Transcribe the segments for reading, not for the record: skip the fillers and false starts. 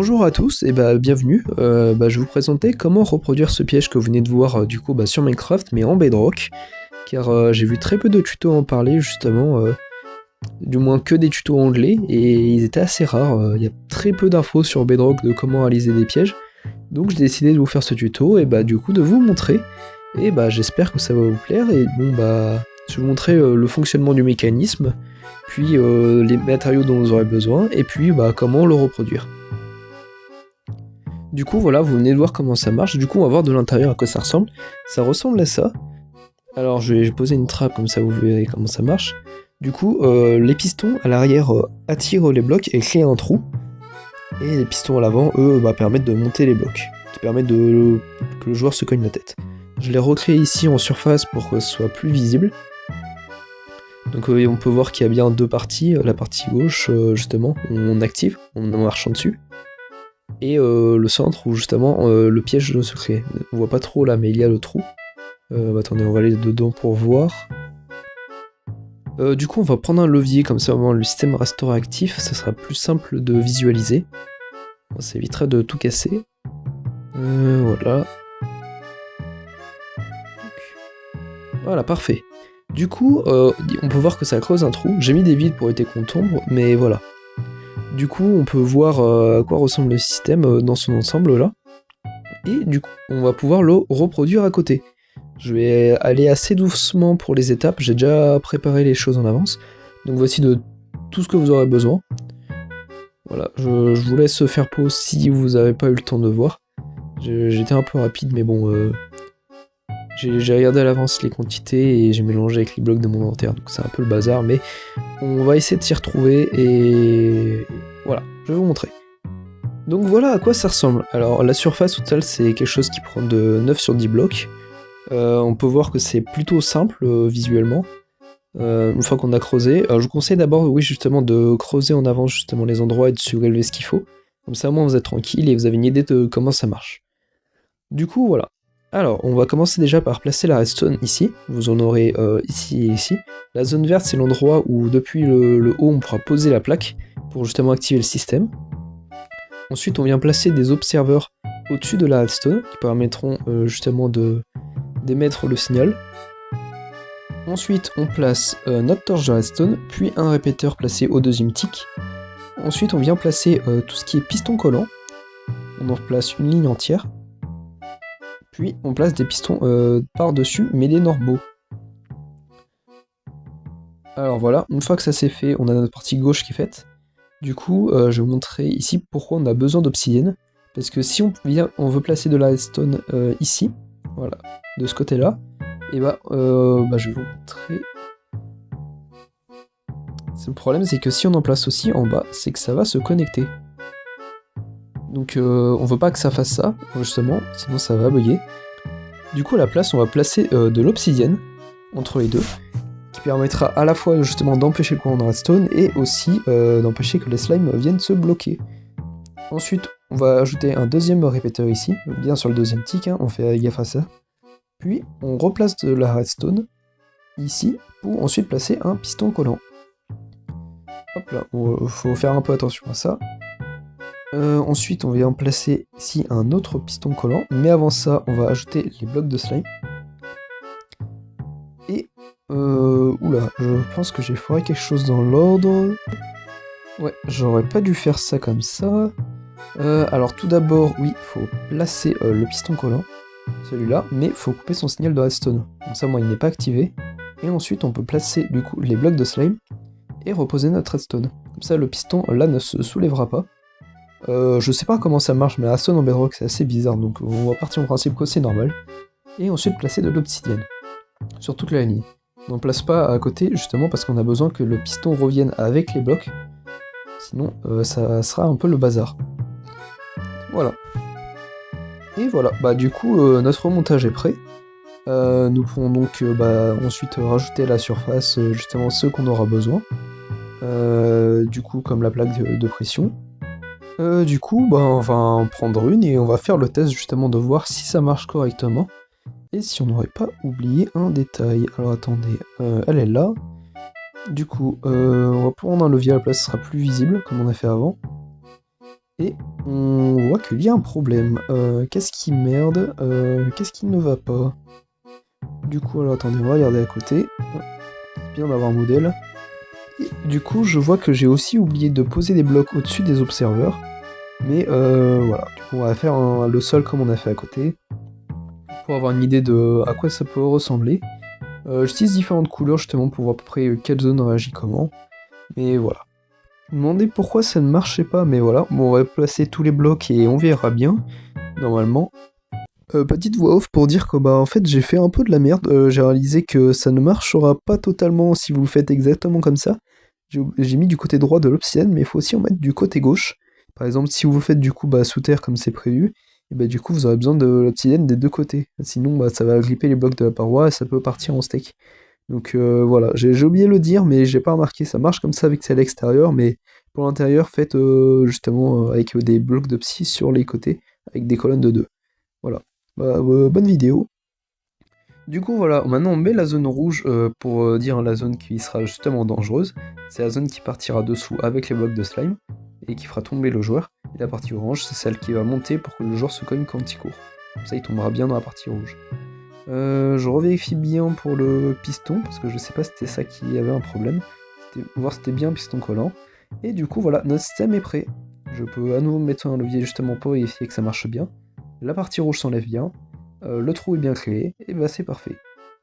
Bonjour à tous et bienvenue. Je vais vous présenter comment reproduire ce piège que vous venez de voir sur Minecraft mais en Bedrock, car j'ai vu très peu de tutos en parler justement, du moins que des tutos anglais, et ils étaient assez rares. Il y a très peu d'infos sur Bedrock de comment réaliser des pièges, donc j'ai décidé de vous faire ce tuto et de vous montrer, et j'espère que ça va vous plaire. Et je vais vous montrer le fonctionnement du mécanisme, puis les matériaux dont vous aurez besoin, et puis comment le reproduire. Du coup, voilà, vous venez de voir comment ça marche. Du coup, on va voir de l'intérieur à quoi ça ressemble. Ça ressemble à ça. Alors, je vais poser une trappe, comme ça vous verrez comment ça marche. Du coup, les pistons à l'arrière attirent les blocs et créent un trou. Et les pistons à l'avant, eux, permettent de monter les blocs, qui permettent que le joueur se cogne la tête. Je l'ai recréé ici en surface pour que ce soit plus visible. Donc on peut voir qu'il y a bien deux parties. La partie gauche, justement, on active en marchant dessus. Et le centre où justement le piège se crée. On voit pas trop là, mais il y a le trou. Attendez, on va aller dedans pour voir. Du coup, on va prendre un levier, comme ça au moment où le système restera actif, ça sera plus simple de visualiser. Ça évitera de tout casser. Voilà. Voilà, parfait. Du coup, on peut voir que ça creuse un trou. J'ai mis des vides pour éviter qu'on tombe, mais voilà. Du coup, on peut voir à quoi ressemble le système dans son ensemble là. Et du coup, on va pouvoir le reproduire à côté. Je vais aller assez doucement pour les étapes, j'ai déjà préparé les choses en avance. Donc voici de tout ce que vous aurez besoin. Voilà, je vous laisse faire pause si vous n'avez pas eu le temps de voir. J'étais un peu rapide, mais bon, j'ai regardé à l'avance les quantités et j'ai mélangé avec les blocs de mon inventaire, donc c'est un peu le bazar, mais on va essayer de s'y retrouver et voilà, je vais vous montrer. Donc voilà à quoi ça ressemble. Alors la surface totale c'est quelque chose qui prend de 9 sur 10 blocs. On peut voir que c'est plutôt simple visuellement, une fois qu'on a creusé. Je vous conseille d'abord, oui justement, de creuser en avance justement les endroits et de surélever ce qu'il faut. Comme ça au moins vous êtes tranquille et vous avez une idée de comment ça marche. Du coup voilà. Alors on va commencer déjà par placer la redstone ici. Vous en aurez ici et ici. La zone verte c'est l'endroit où depuis le haut on pourra poser la plaque pour justement activer le système. Ensuite on vient placer des observeurs au-dessus de la redstone qui permettront justement d'émettre le signal. Ensuite on place notre torche de redstone, puis un répéteur placé au deuxième tick. Ensuite on vient placer tout ce qui est piston collant. On en place une ligne entière. Puis on place des pistons par-dessus, mais des normaux. Alors voilà, une fois que ça c'est fait, on a notre partie gauche qui est faite. Du coup, je vais vous montrer ici pourquoi on a besoin d'obsidienne. Parce que si on veut placer de la redstone ici, voilà, de ce côté-là, et je vais vous montrer. Le problème c'est que si on en place aussi en bas, c'est que ça va se connecter. Donc on veut pas que ça fasse ça, justement, sinon ça va bugger. Du coup à la place on va placer de l'obsidienne entre les deux, qui permettra à la fois justement d'empêcher le courant de redstone et aussi d'empêcher que les slimes viennent se bloquer. Ensuite on va ajouter un deuxième répéteur ici, bien sur le deuxième tick, hein, on fait gaffe à ça. Puis on replace de la redstone ici pour ensuite placer un piston collant. Hop là, faut faire un peu attention à ça. Ensuite on vient placer ici un autre piston collant, mais avant ça on va ajouter les blocs de slime. Et oula, je pense que j'ai foiré quelque chose dans l'ordre. Ouais, j'aurais pas dû faire ça comme ça. Alors tout d'abord, oui, faut placer le piston collant, celui-là, mais faut couper son signal de redstone. Comme ça, moi, il n'est pas activé. Et ensuite, on peut placer du coup les blocs de slime et reposer notre redstone. Comme ça, le piston là ne se soulèvera pas. Je sais pas comment ça marche, mais la redstone en bedrock c'est assez bizarre, donc on va partir en principe que c'est normal. Et ensuite placer de l'obsidienne sur toute la ligne. On ne place pas à côté justement parce qu'on a besoin que le piston revienne avec les blocs, sinon ça sera un peu le bazar. Voilà. Et voilà, du coup notre remontage est prêt. Nous pourrons donc ensuite rajouter à la surface justement ceux qu'on aura besoin. Du coup comme la plaque de pression. Du coup, on va en prendre une et on va faire le test justement de voir si ça marche correctement et si on n'aurait pas oublié un détail. Alors attendez, elle est là. Du coup, on va prendre un levier à la place, ce sera plus visible comme on a fait avant. Et on voit qu'il y a un problème. Qu'est-ce qui merde? Qu'est-ce qui ne va pas? Du coup, alors attendez, on va regarder à côté. C'est bien d'avoir un modèle. Et du coup, je vois que j'ai aussi oublié de poser des blocs au-dessus des observeurs. Mais voilà, du coup, on va faire le sol comme on a fait à côté. Pour avoir une idée de à quoi ça peut ressembler. J'utilise différentes couleurs justement pour voir à peu près quelle zone réagit comment. Mais voilà. Je me demandais pourquoi ça ne marchait pas, mais voilà. Bon, on va placer tous les blocs et on verra bien, normalement. Petite voix off pour dire que bah en fait j'ai fait un peu de la merde. J'ai réalisé que ça ne marchera pas totalement si vous le faites exactement comme ça. J'ai mis du côté droit de l'obsidienne, mais il faut aussi en mettre du côté gauche. Par exemple, si vous le faites du coup bah, sous terre comme c'est prévu, et bah du coup vous aurez besoin de l'obsidienne des deux côtés. Sinon bah, ça va gripper les blocs de la paroi et ça peut partir en steak. Donc voilà, j'ai oublié de le dire, mais j'ai pas remarqué. Ça marche comme ça avec celle à l'extérieur, mais pour l'intérieur, faites justement avec des blocs de psy sur les côtés, avec des colonnes de 2. Voilà. Bah, bonne vidéo. Du coup, voilà, maintenant on met la zone rouge pour dire la zone qui sera justement dangereuse. C'est la zone qui partira dessous avec les blocs de slime et qui fera tomber le joueur. Et la partie orange, c'est celle qui va monter pour que le joueur se cogne quand il court. Comme ça, il tombera bien dans la partie rouge. Je revérifie bien pour le piston, parce que je sais pas si c'était ça qui avait un problème. Voir si c'était bien un piston collant. Et du coup, voilà, notre système est prêt. Je peux à nouveau mettre un levier justement pour vérifier que ça marche bien. La partie rouge s'enlève bien. Le trou est bien créé, et bah c'est parfait.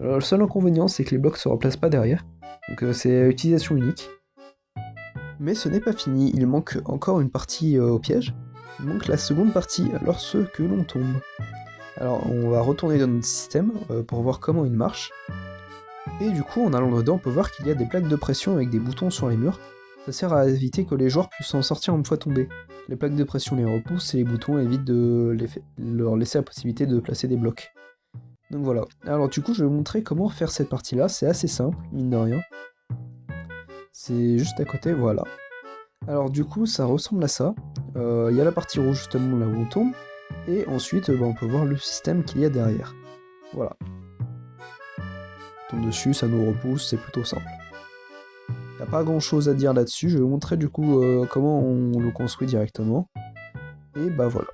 Alors, le seul inconvénient, c'est que les blocs se replacent pas derrière. Donc c'est utilisation unique. Mais ce n'est pas fini, il manque encore une partie au piège. Il manque la seconde partie lorsque l'on tombe. Alors on va retourner dans notre système pour voir comment il marche. Et du coup en allant dedans on peut voir qu'il y a des plaques de pression avec des boutons sur les murs. Ça sert à éviter que les joueurs puissent s'en sortir une fois tombés. Les plaques de pression les repoussent et les boutons évitent de leur laisser la possibilité de placer des blocs. Donc voilà. Alors du coup je vais vous montrer comment faire cette partie là, c'est assez simple, mine de rien. C'est juste à côté, voilà. Alors du coup ça ressemble à ça. Il y a la partie rouge justement là où on tombe. Et ensuite, on peut voir le système qu'il y a derrière. Voilà. On tombe dessus, ça nous repousse, c'est plutôt simple. Il n'y a pas grand chose à dire là-dessus, je vais vous montrer du coup comment on le construit directement. Et bah voilà.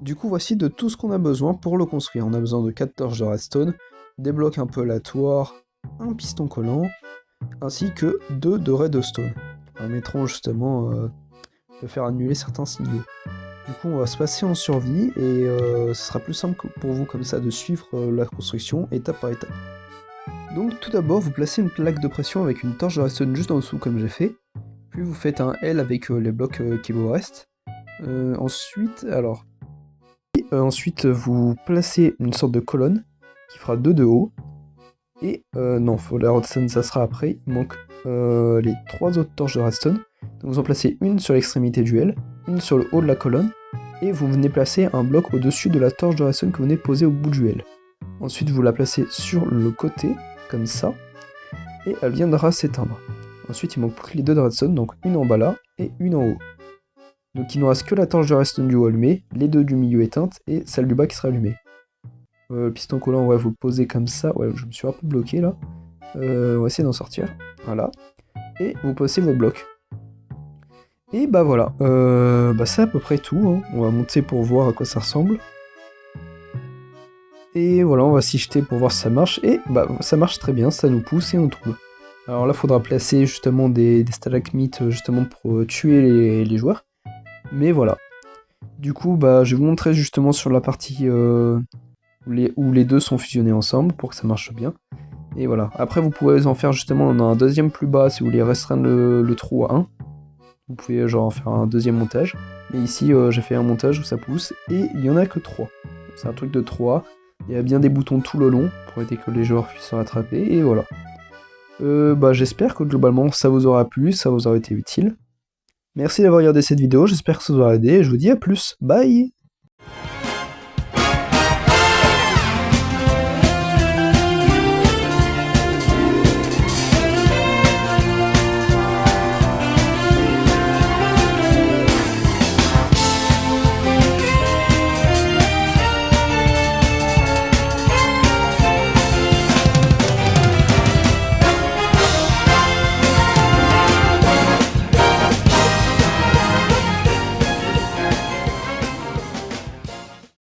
Du coup, voici de tout ce qu'on a besoin pour le construire. On a besoin de 4 torches de redstone, des blocs un peu aléatoires, un piston collant, ainsi que 2 de redstone, qui permettront justement de faire annuler certains signaux. Du coup, on va se passer en survie et ce sera plus simple pour vous comme ça de suivre la construction étape par étape. Donc tout d'abord, vous placez une plaque de pression avec une torche de redstone juste en dessous comme j'ai fait. Puis vous faites un L avec les blocs qui vous restent. Ensuite, vous placez une sorte de colonne qui fera 2 de haut. Et non, la redstone ça sera après. Il manque les 3 autres torches de redstone. Donc vous en placez une sur l'extrémité du L, une sur le haut de la colonne, et vous venez placer un bloc au-dessus de la torche de redstone que vous venez poser au bout du L. Ensuite vous la placez sur le côté, comme ça, et elle viendra s'éteindre. Ensuite il manque plus que les 2 de redstone, donc une en bas là, et une en haut. Donc il ne reste que la torche de redstone du haut allumée, les 2 du milieu éteintes, et celle du bas qui sera allumée. Le piston collant, ouais, vous le posez comme ça, ouais, je me suis un peu bloqué là. On va essayer d'en sortir, voilà. Et vous posez vos blocs. Et bah voilà, c'est à peu près tout, hein. On va monter pour voir à quoi ça ressemble. Et voilà, on va s'y jeter pour voir si ça marche, et bah ça marche très bien, ça nous pousse et on tombe. Alors là, il faudra placer justement des stalagmites justement pour tuer les joueurs. Mais voilà. Du coup, bah je vais vous montrer justement sur la partie où les deux sont fusionnés ensemble pour que ça marche bien. Et voilà, après vous pouvez en faire justement un deuxième plus bas si vous voulez restreindre le trou à 1. Vous pouvez genre faire un deuxième montage. Mais ici, j'ai fait un montage où ça pousse et il n'y en a que 3. C'est un truc de 3. Il y a bien des boutons tout le long pour éviter que les joueurs puissent se rattraper. Et voilà. J'espère que globalement ça vous aura plu, ça vous aura été utile. Merci d'avoir regardé cette vidéo, j'espère que ça vous aura aidé. Et je vous dis à plus. Bye!